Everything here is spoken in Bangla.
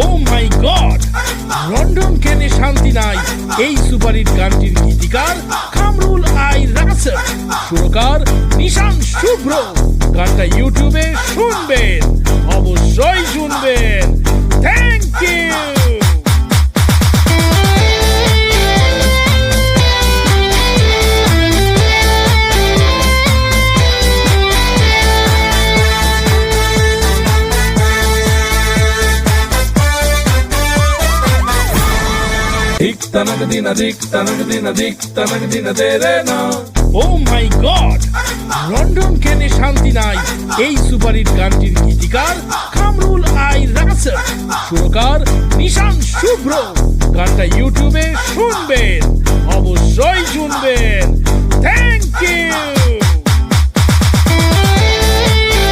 ও মাই গড, লন্ডন কেনে শান্তি নাই, এই সুপারহিট গানটির গীতিকার কামরুল আই রাসেল, সুরকার নিশান শুভ্র। গানটা ইউটিউবে শুনবেন, অবশ্যই শুনবেন। Thank you. Oh my god, London কেনে শান্তি নাই, এই সুপারহিট গানটির গীতিকার কামরুল আই রাসেল, সুরকার নিশান শুভ্র। গানটা ইউটিউবে শুনবেন, অবশ্যই শুনবেন। Thank you.